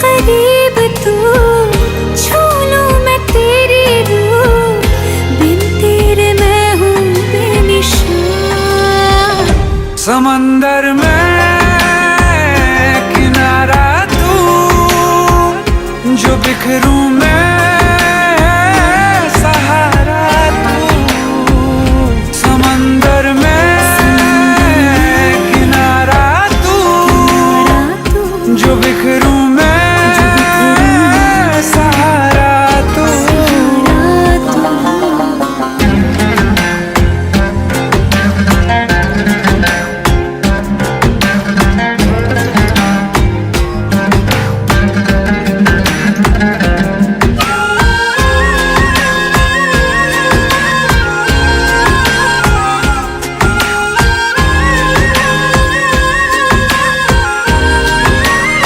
करीब तू, छू लूं मैं तेरी रूह, बिन तेरे मैं हूँ बेनिशान। समंदर में किनारा तू, जो बिखरूं मैं सहारा तू। समंदर में किनारा तू, जो बिखरूं मैं